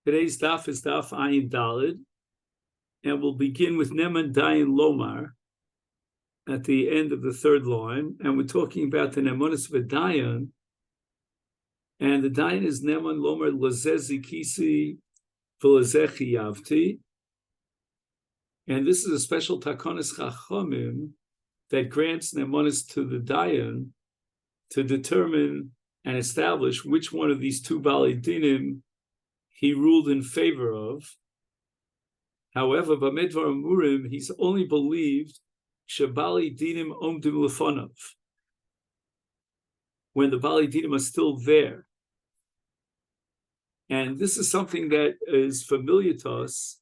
Today's daf is daf Ayin Dalid, and we'll begin with Neman Dayan Lomar at the end of the third line, and we're talking about the Nemonis of a Dayan, and the Dayan is Neman Lomar Lazezi Kisi V'Lazechi Yavti, and this is a special Takonis Chachamim that grants Nemonis to the Dayan to determine and establish which one of these two Bali Dinim he ruled in favor of. However, Bamidvar Murim, he's only believed Shabali Dinim Omdim Lefonov, when the Bali Dinim are still there. And this is something that is familiar to us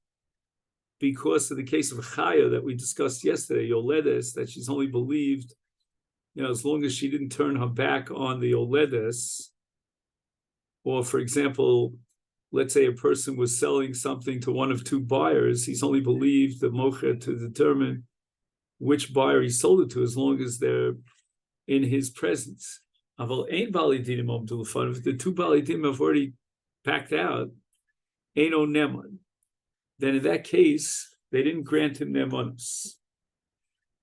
because of the case of Chaya that we discussed yesterday, Yoledes, that she's only believed, as long as she didn't turn her back on the Yoledes. Or, for example, let's say a person was selling something to one of two buyers, he's only believed the mocher to determine which buyer he sold it to as long as they're in his presence. If the two Bali Dinim have already packed out, Eino Neman, then in that case, they didn't grant him Nemanus.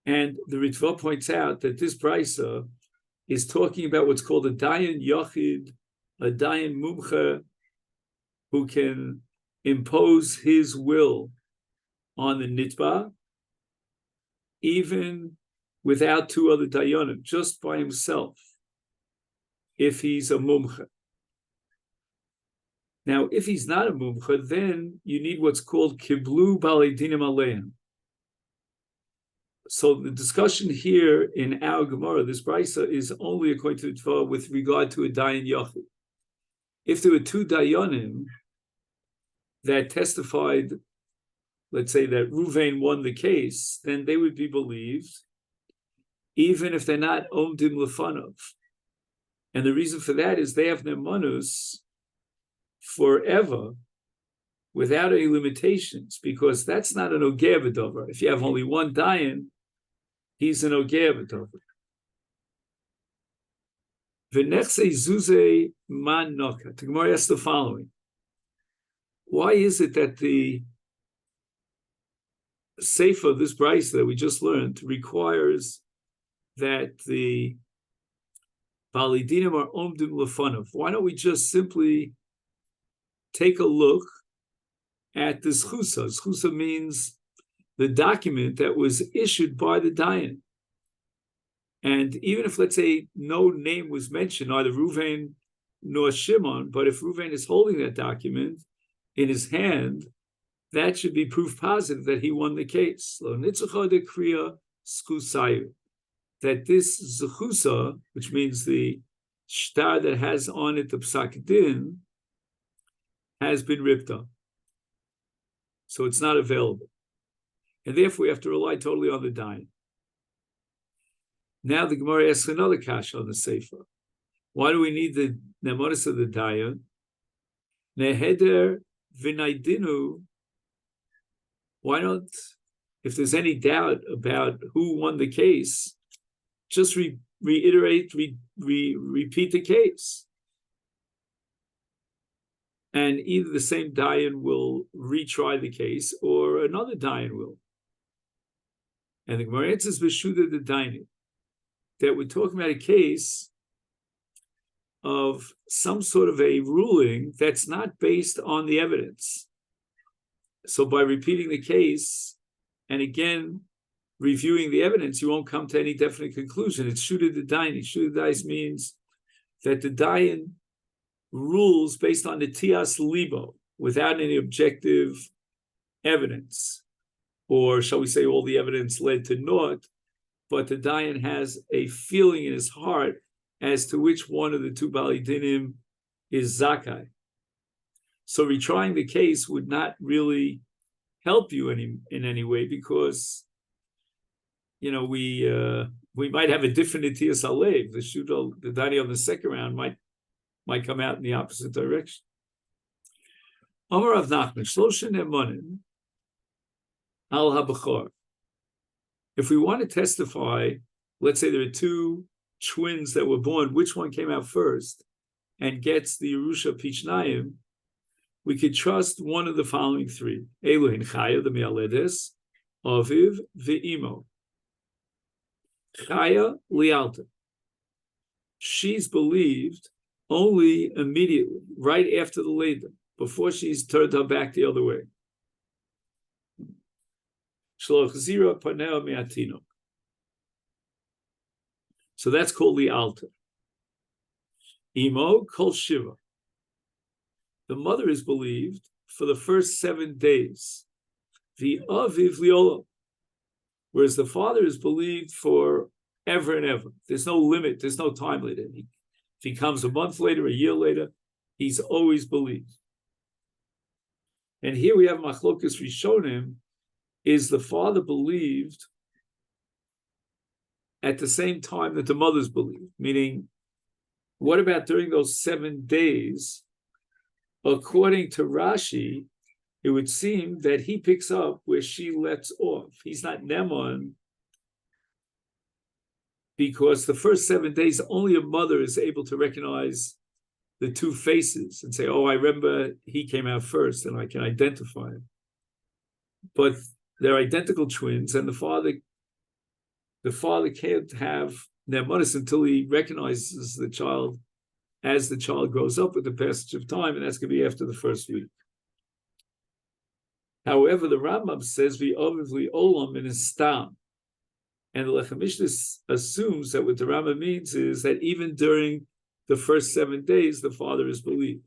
And the Ritva points out that this Brisa is talking about what's called a Dayan Yochid, a Dayan Mumcha, who can impose his will on the Nitba, even without two other Dayanim, just by himself, if he's a Mumcha. Now, if he's not a Mumcha, then you need what's called Kiblu Bali Dinim Aleim. So the discussion here in our Gemara, this Brisa, is only according to the Torah with regard to a Dayan Yochid. If there were two Dayanim that testified, let's say that Ruvain won the case, then they would be believed, even if they're not Omdim Lefanov. And the reason for that is they have Nemanus forever, without any limitations, because that's not an Ogeh B'Dover. If you have only one Dayan, he's an Ogeh B'Dover. V'nechse Zuze Man Noka. The Gemara asks the following. Why is it that the Sefer of this Brisa that we just learned requires that the Bali Dinim are Omdim Lefanov? Why don't we just simply take a look at the Zchusa? Zchusa means the document that was issued by the Dayan. And even if, let's say, no name was mentioned, neither Ruvain nor Shimon, but if Ruvain is holding that document in his hand, that should be proof positive that he won the case. That this Zechusa, which means the shtar that has on it the Psak Din, has been ripped up. So it's not available. And therefore we have to rely totally on the Dayan. Now the Gemara asks another kasha on the Sefer. Why do we need the Nemonis of the Dayan? Neheder V'naydinu. Why not, if there's any doubt about who won the case, just repeat the case. And either the same Dayan will retry the case or another Dayan will. And the Gemara answers B'shuda the Dayanim, that we're talking about a case of some sort of a ruling that's not based on the evidence. So by repeating the case and again reviewing the evidence, you won't come to any definite conclusion. It's Shuda the Dayan. Shuda the Dayan means that the Dayan rules based on the Tias Libo, without any objective evidence. Or shall we say all the evidence led to naught, but the Dayan has a feeling in his heart as to which one of the two Bali Dinim is Zakai. So retrying the case would not really help you in any way, because we might have a different Etias Alev. The Dayan of the second round might come out in the opposite direction. Amar Rav Nachman, Shlosha Ne'emanim al HaBechor. If we want to testify, let's say there are two twins that were born, which one came out first and gets the Yerusha Pishnayim, we could trust one of the following three. Eluhin Chaya, the Mialedes, Aviv, Ve'imo. Chaya Lialta. She's believed only immediately, right after the Leda, before she's turned her back the other way. Shloch Zira Paneo Me'atino. So that's called the altar. Imo Kol Shiva. The mother is believed for the first 7 days. The Aviv Liola. Whereas the father is believed for ever and ever. There's no limit, there's no time limit. If he comes a month later, a year later, he's always believed. And here we have Machlokas Rishonim, is the father believed at the same time that the mother's believed? Meaning, what about during those 7 days? According to Rashi, it would seem that he picks up where she lets off. He's not Neman, because the first 7 days, only a mother is able to recognize the two faces and say, oh, I remember he came out first, and I can identify him. But they're identical twins, and the father can't have Ne'emanus until he recognizes the child as the child grows up with the passage of time, and that's going to be after the first week. However, the Rambam says, V'oviv olam in his stam. And the Lechem Mishnah assumes that what the Rambam means is that even during the first 7 days, the father is believed.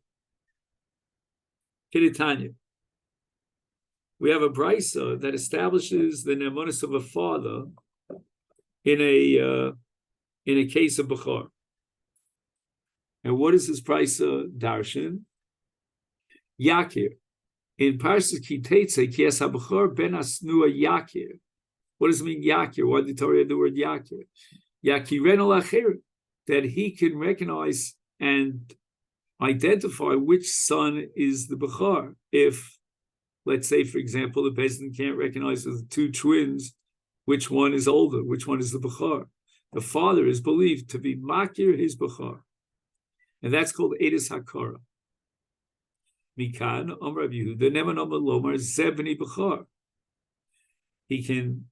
Kiddushin. We have a brisa that establishes the ne'emanus of a father in a case of Bechor. And what is this brisa darshan? Yakir. In Parshas Kiteitzei, ki es ha-Bechor ben asnua Yakir. What does it mean, Yakir? Why did the Torah have the word Yakir? Yakiren al-acher, that he can recognize and identify which son is the Bechor. If, let's say, for example, the Bezdin can't recognize the two twins, which one is older, which one is the Bechor. The father is believed to be Makir, his Bechor. And that's called Edis HaKara. Mikan, Amar Yehuda, Neman Amar Lomar, Zebni Bechor.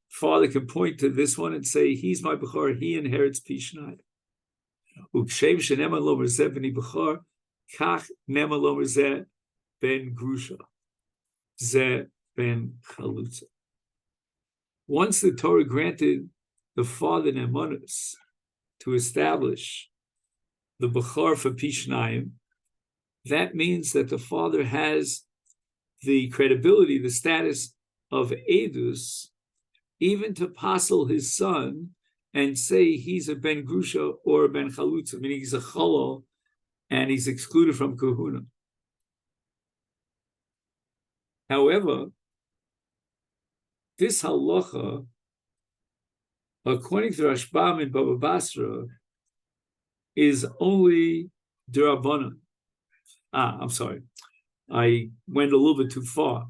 Father can point to this one and say, he's my Bechor, he inherits Pishnai. Ukshem sheneman lomer zeh b'ni Bechor, kach neman lomer zeh ben Grusha, zeh ben Chalutza. Once the Torah granted the father ne'emanus to establish the Bechor for Pishnayim, that means that the father has the credibility, the status of Edus, even to passel his son and say he's a ben Grusha or a ben Chalutza, meaning he's a Chalal and he's excluded from Kahuna. However, this halacha, according to Rashbam and Baba Basra, is only D'Rabbanan. I'm sorry. I went a little bit too far.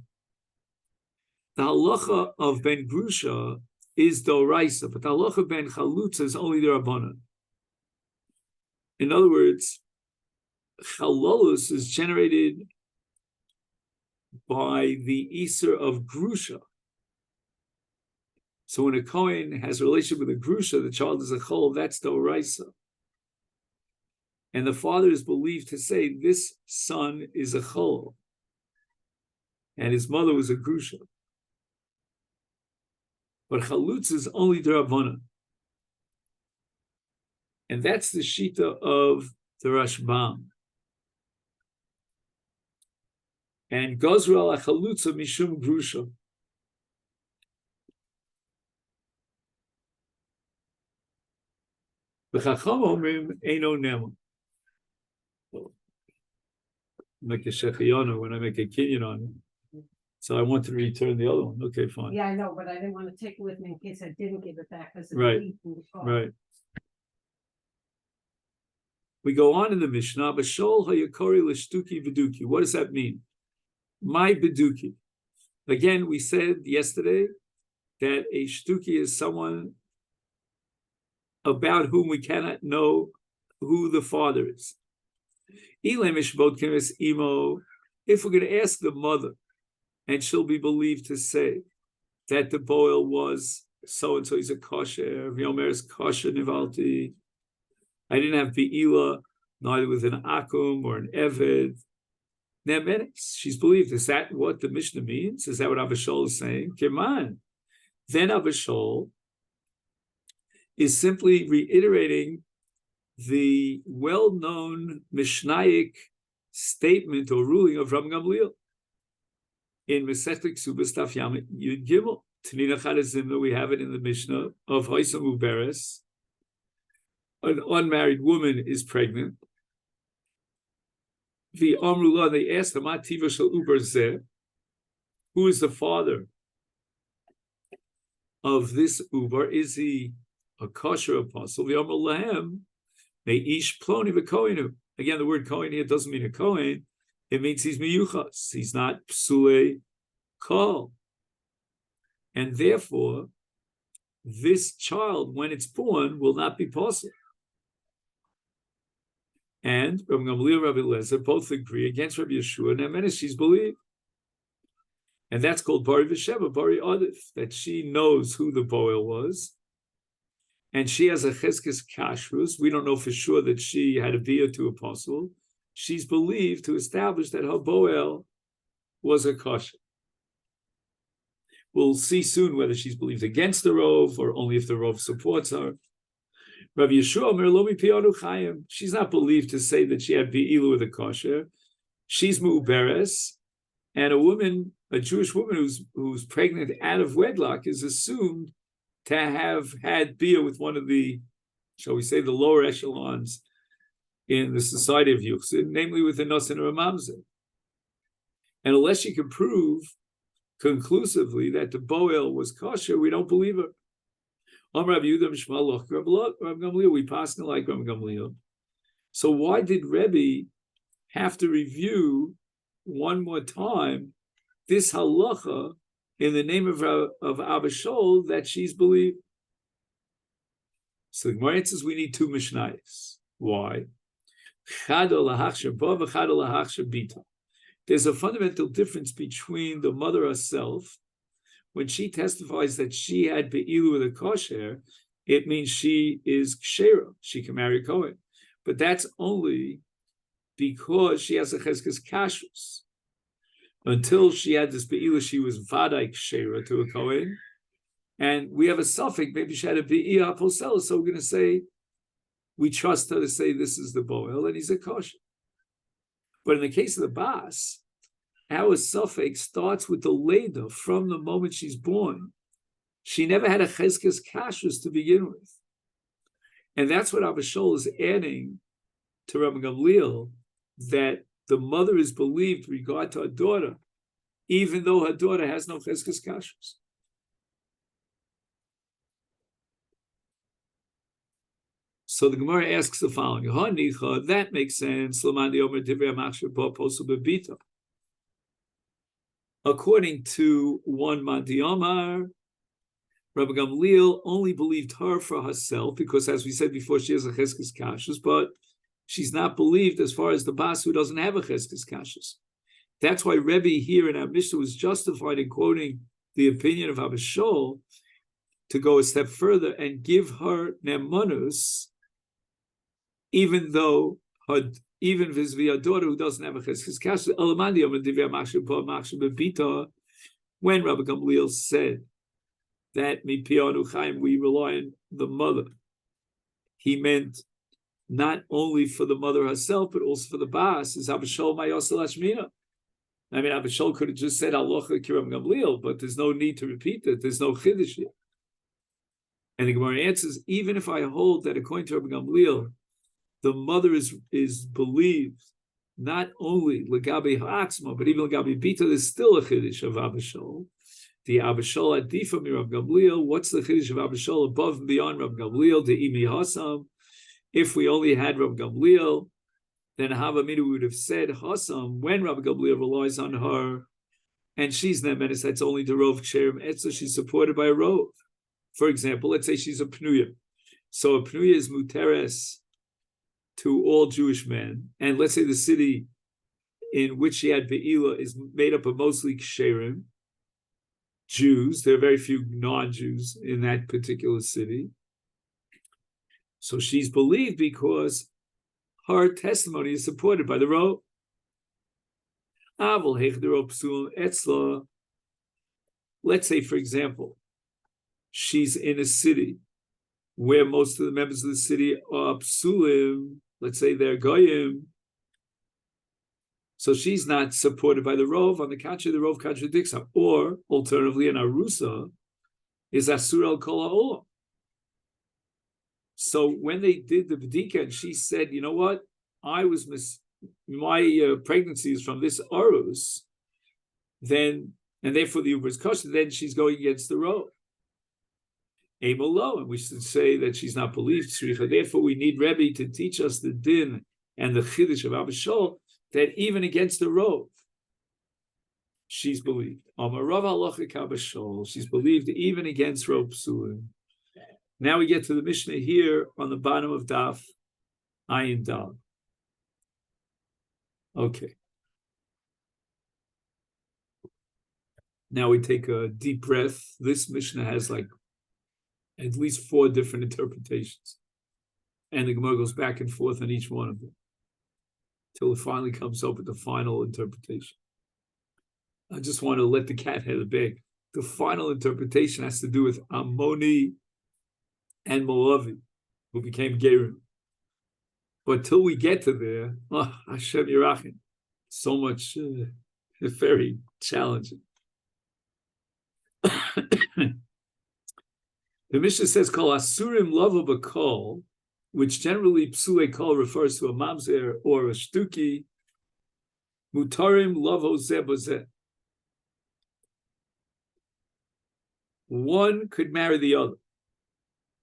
The halacha of ben Grusha is Doraisa, but the halacha of ben Chalutza is only D'Rabbanan. In other words, Chalalus is generated by the Iser of Grusha. So when a Kohen has a relationship with a Grusha, the child is a Chalal, that's Doraisa. And the father is believed to say, this son is a Chalal, and his mother was a Grusha. But Chalutz is only D'Rabbanan. And that's the Shita of the Rashbam. And Gozra al Chalutza Mishum Grusha. The Chacham Omrim Eino Neman. Make a Shechiyana when I make a Kinyan on it. So I want to return the other one. Okay, fine. Yeah, I know, but I didn't want to take it with me in case I didn't give it back because Right. Right. We go on in the Mishnah, B'shol hayakori l'shtuki v'duki. What does that mean? My beduki. Again, we said yesterday that a shtuki is someone about whom we cannot know who the father is. Ilem ishvot kemes imo if we're going to ask the mother, and she'll be believed to say that the boil was so-and-so, he's a kosher, Yomer is kosher nivalti, I didn't have be'ila, neither with an akum or an eved. Nemenis, she's believed. Is that what the Mishnah means? Is that what Avishol is saying? Keman. Then Avishol is simply reiterating the well-known Mishnaic statement or ruling of Rabban Gamliel in Masechet Ksubas Daf Yud Gimel. Tanina Chadazimna, we have it in the Mishnah of Hoysam Uberes. An unmarried woman is pregnant. The Amrullah, they asked him, Ativa Shal Uber Zeh, who is the father of this Uber? Is he a kosher apostle? The Amrullahem, they ish ploni v'kohenu. Again, the word kohen here doesn't mean a kohen. It means he's miyuchas. He's not psule kol. And therefore, this child, when it's born, will not be possible. And Rabbi Gamliel, Rabbi Lezer both agree against Rabbi Yeshua, and she's believed. And that's called Bari V'Sheva, Bari Adif, that she knows who the boil was. And she has a cheskes kashrus. We don't know for sure that she had a bia to apostle. She's believed to establish that her boel was a kosher. We'll see soon whether she's believed against the Rov or only if the Rov supports her. Rabbi Yeshua Omer Lo Mipianu Chayim. She's not believed to say that she had be'ilu with a kosher. She's mu'beres, and a Jewish woman who's pregnant out of wedlock is assumed to have had bia with one of the, shall we say, the lower echelons in the society of Yuchsin, namely with the Nosen or a Mamzer. And unless she can prove conclusively that the boel was kosher, we don't believe her. We pass like Rabbi Gamliel. So why did Rebbe have to review one more time this halacha in the name of Abishol that she's believed? So the Gemara answers we need two Mishnayos. Why? There's a fundamental difference between the mother herself. When she testifies that she had be'ilu with a kosher, it means she is kshera. She can marry a kohen. But that's only because she has a cheskes kashrus. Until she had this be'ilu, she was vaday kshera to a kohen. And we have a suffix, maybe she had a be'ilu aposel, so we're going to say, we trust her to say this is the boel, and he's a kosher. But in the case of the bas, our suffix starts with the leda from the moment she's born. She never had a cheskes kashrus to begin with. And that's what Abishol is adding to Rabbi Gamliel, that the mother is believed regard to her daughter, even though her daughter has no cheskes kashrus. So the Gemara asks the following: that makes sense. According to one Madi Omar, Rabbi Gamliel only believed her for herself because, as we said before, she has a cheskes kashrus, but she's not believed as far as the bas who doesn't have a cheskes kashrus. That's why Rebbe here in our Mishnah was justified in quoting the opinion of Abishol to go a step further and give her nemanus, even though even vis-a-vis a daughter who doesn't have a cheskes kashrus. When Rabbi Gamliel said that we rely on the mother, he meant not only for the mother herself, but also for the bas. Is Abishol mayosel ashmina? I mean, Abishol could have just said halacha ki Rabbi Gamliel, but there's no need to repeat it. There's no chiddush here. And the Gemara answers, even if I hold that according to Rabbi Gamliel, the mother is believed not only legabi ha'atzma, but even legabi bita, there's still a chiddush of Abishol. The Abishol adifa mi Rav Gamliel. What's the chiddush of Abishol above and beyond Rav Gamliel? The imi hasam. If we only had Rav Gamliel, then Havamina would have said hasam when Rav Gamliel relies on her, and she's nemenis. That's only the rov ksherim etza. She's supported by a rov. For example, let's say she's a pnuya. So a pnuya is muteres to all Jewish men, and let's say the city in which she had Be'ila is made up of mostly Ksherim, Jews. There are very few non-Jews in that particular city. So she's believed because her testimony is supported by the Rov. Let's say, for example, she's in a city where most of the members of the city are psulim, let's say they're goyim, so she's not supported by the Rov. On the contrary, the Rov contradicts her. Or, alternatively, an Arusa is Asur al Kol HaOlam. So when they did the B'dika, and she said, you know what, my pregnancy is from this Arus, then, and therefore the Uber is kosher, then she's going against the Rov. And we should say that she's not believed. Therefore, we need Rebbe to teach us the din and the chiddush of Abba Shaul, that even against the Rov, she's believed. She's believed even against Rov Psulim. Now we get to the Mishnah here on the bottom of Daf Ayin Dal. Okay. Now we take a deep breath. This Mishnah has like at least 4 different interpretations. And the Gemara goes back and forth on each one of them, till it finally comes up with the final interpretation. I just want to let the cat out of the bag. The final interpretation has to do with Ammoni and Moavi, who became Gerim. But till we get to there, Hashem Yerachim, so much, very challenging. The Mishnah says, Kol Asurim Lavo B'Kol, which generally Psule Kol refers to a mamzer or a shtuki, Mutarim Lavo Zeh. One could marry the other.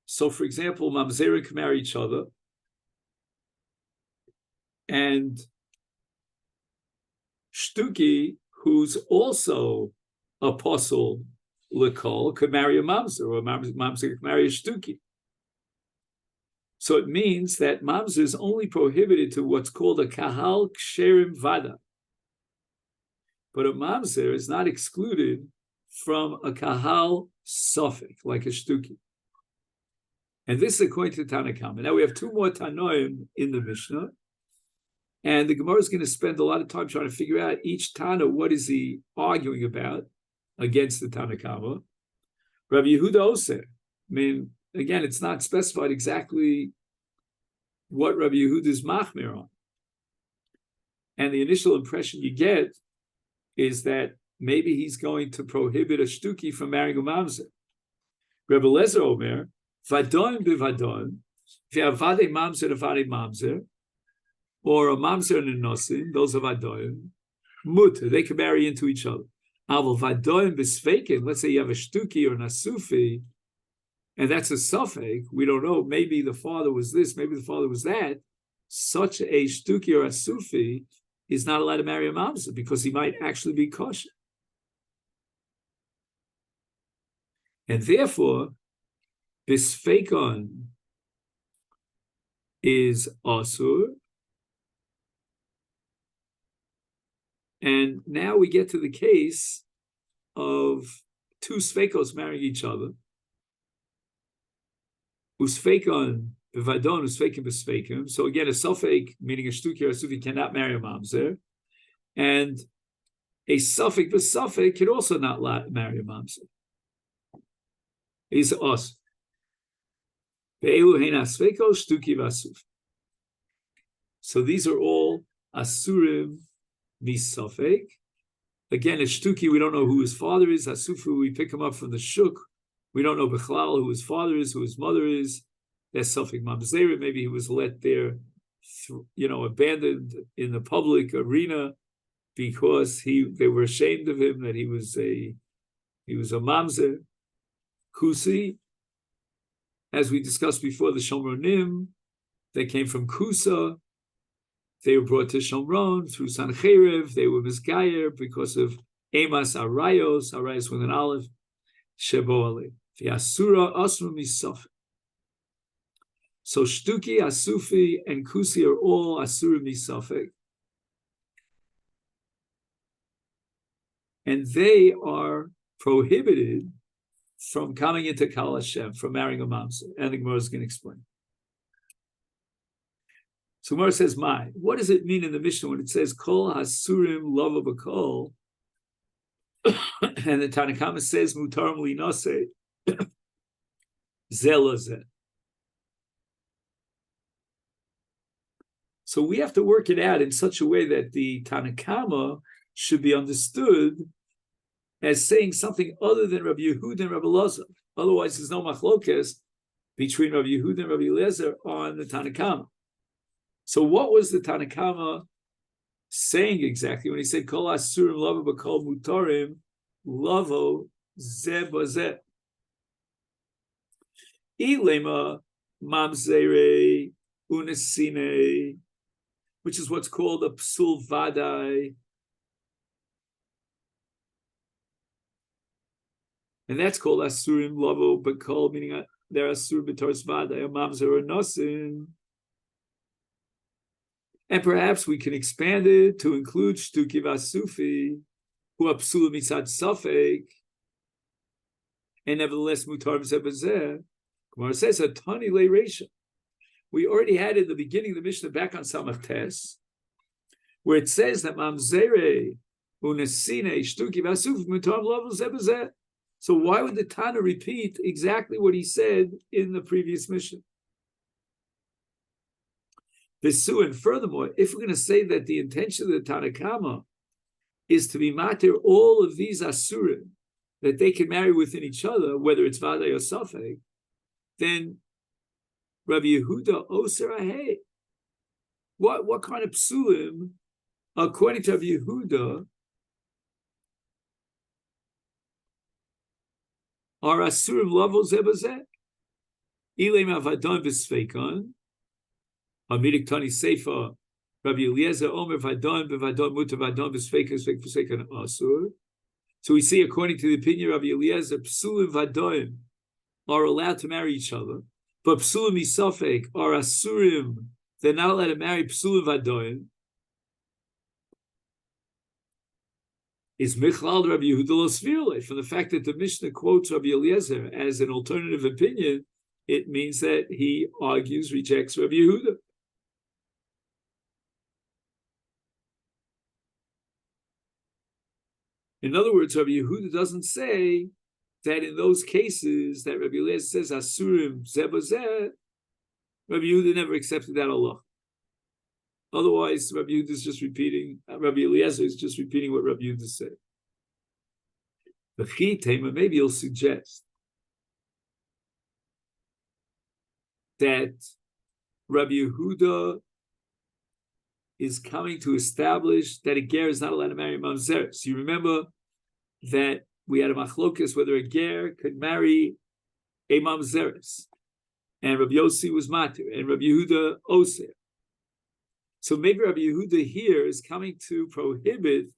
So, for example, mamzerim can marry each other, and shtuki, who's also apostle lekol, could marry a mamzer, or a mamzer could marry a shtuki. So it means that mamzer is only prohibited to what's called a kahal ksherim vada, but a mamzer is not excluded from a kahal sofik, like a shtuki. And this is according to Tanakama. Now we have 2 more Tanoim in the Mishnah, and the Gemara is going to spend a lot of time trying to figure out each Tana, what is he arguing about against the Tanakama. Rabbi Yehuda Oser, I mean, again, it's not specified exactly what Rabbi Yehuda is machmir on. And the initial impression you get is that maybe he's going to prohibit a shtuki from marrying a mamzer. Rabbi Lezer Omer, vadon b'vadon, if you have vade mamzer to vade mamzer, or a mamzer and a nosin, those are vadoim, mutter, they can marry into each other. Aval vadoim b'sfeikin, let's say you have a shtuki or an asufi, and that's a suffix, we don't know, maybe the father was this, maybe the father was that, such a shtuki or a sufi is not allowed to marry a mamzer because he might actually be kosher. And therefore, bisfeikon is asur. And now we get to the case of 2 sfeikos marrying each other. Usfeikon b'vadon, usfeikim b'sfeikim. So again, a suffix, meaning a shtuki or a sufi, cannot marry a mamzer. And a suffix b'suffix can also not marry a mamzer. Is us. So these are all asurim misafek. Again, a shtuki, we don't know who his father is. Asufu, we pick him up from the shuk. We don't know bechlal who his father is, who his mother is. That's safek mamzera. Maybe he was let there, abandoned in the public arena because they were ashamed of him that he was a mamzer. Kusi, as we discussed before, the Shomronim, they came from Kusa. They were brought to Shomron through Sancheiriv. They were misgayer because of Emas Arayos with an olive, Shebo Ale. The Asura Asra Misaf. So Shtuki, Asufi, and Kusi are all Asura Misafek. and they are prohibited from coming into Kal Hashem, from marrying a mamzer. And the Gemara is going to explain. So Gemara says, what does it mean in the Mishnah when it says Kol Hasurim Lava B'Kol? And the Tanakhama says Mutarim Linase Zelazeh. So we have to work it out in such a way that the Tanakhama should be understood as saying something other than Rabbi Yehuda and Rabbi Elazar. Otherwise, there's no machlokes between Rabbi Yehuda and Rabbi Elazar on the Tanakhama. So what was the Tanakhama saying exactly when he said Kol Asurim Lavo B'Kol Mutarim Lavo Zeh B'Zeh? Ilema Mamzere Unesine, which is what's called a psul vadai. And that's called asurim lavo b'kol, meaning they're asur b'toras vadai, or mamzer or nosin. And perhaps we can expand it to include shtuki v'asufi, who are psulim mitzad safek, and nevertheless mutar b'zeh. Gemara says a tani le'reisha. We already had in the beginning of the Mishnah back on Samach Tes, where it says that mamzere unesine shtuki v'asuf mutar lavo zeh b'zeh. So why would the Tana repeat exactly what he said in the previous Mishnah? And furthermore, if we're going to say that the intention of the Tanakhama is to be matir all of these asurim, that they can marry within each other, whether it's Vadai or Safek, then Rabbi Yehuda Oser Ahei. What kind of psulim, according to Rabbi Yehuda, are asurim lavo zeh b'zeh? Ilem avadon v'sfeikon, amidik tani seifa, Rabbi Eliezer omer vadon b'vadon mutar vadon v'sfeikon asur. So we see, according to the opinion of Rabbi Eliezer, psulim vadon are allowed to marry each other, but psulim misafek are asurim. They're not allowed to marry psulim vadon. Is Michlal Rabbi Yehuda lo svirle. From the fact that the Mishnah quotes Rabbi Eliezer as an alternative opinion, it means that he rejects Rabbi Yehuda. In other words, Rabbi Yehuda doesn't say that in those cases that Rabbi Eliezer says Asurim zeh b'zeh, Rabbi Yehuda never accepted that Allah. Otherwise, Rabbi Eliezer is just repeating what Rabbi Yehuda said. The Chitema, maybe he'll suggest that Rabbi Yehuda is coming to establish that a ger is not allowed to marry a mamzer. So you remember that we had a machlokas whether a ger could marry a mamzeres, and Rabbi Yossi was matir, and Rabbi Yehuda oser. So maybe Rabbi Yehuda here is coming to prohibit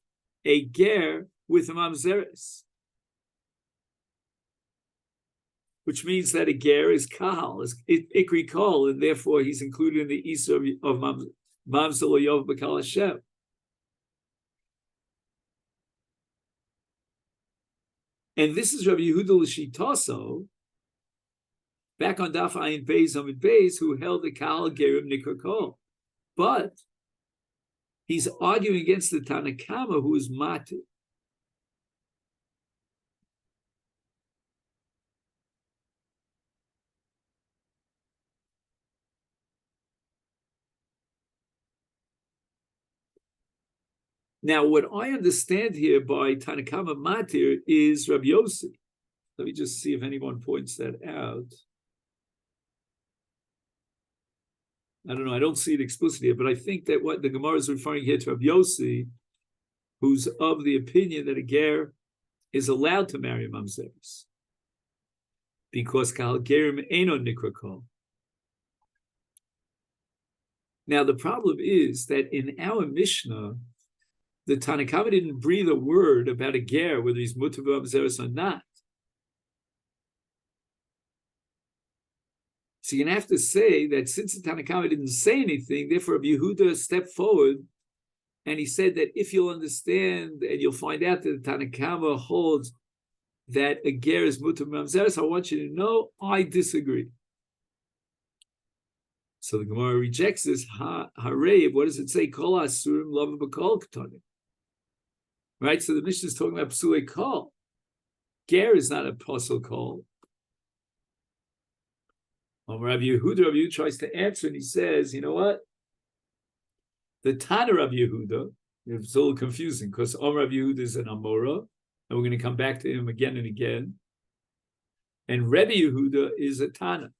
a ger with a mamzeres, which means that a ger is kahal, is ikri kol, and therefore he's included in the Isa of mamzer lo yov b'kal Hashem. And this is Rabbi Yehuda l'shitaso, back on Daf Ayin Beis Amid Beis, who held the kahal gerim nikra kol. But he's arguing against the Tanakhama, who is matir. Now, what I understand here by Tanakhama matir is Rabbi Yossi. Let me just see if anyone points that out. I don't know, I don't see it explicitly here, but I think that what the Gemara is referring here to Rabbi Yossi, who's of the opinion that a ger is allowed to marry a mamzeres, because kal gerim eino nikra kol. Now, the problem is that in our Mishnah, the Tanakhama didn't breathe a word about a ger, whether he's mutar b'mamzeres or not. So you're going to have to say that since the Tanakhama didn't say anything, therefore Rabbi Yehuda stepped forward And he said that if you'll understand and you'll find out that the Tanakama holds that a ger is mutar mamzeres, I want you to know I disagree. So the Gemara rejects this. Harev, what does it say? Kol asurim lava b'kol k'tanim. Right? So the Mishnah is talking about psulei kol. Ger is not a apostle kol. Rabbi Yehuda tries to answer and he says, you know what? The Tana Rabbi Yehuda, it's a little confusing because Rabbi Yehuda is an Amora, and we're going to come back to him again and again. And Rabbi Yehuda is a Tana.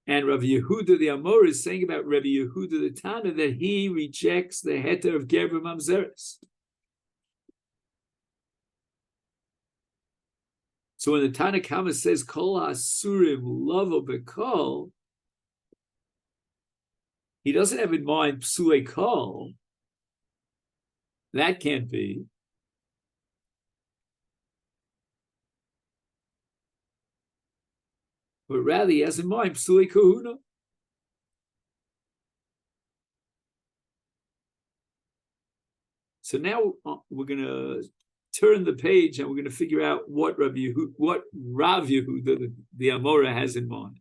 And Rabbi Yehuda, the Amora, is saying about Rabbi Yehuda, the Tana, that he rejects the heter of ger b'mamzeres. So when the Tana Kama says kol hasurim lavo bekol, he doesn't have in mind psulei kol. That can't be. But rather he has in mind psulei kahuna. So now we're going to turn the page and we're going to figure out what Rav Yehuda, the Amora, has in mind.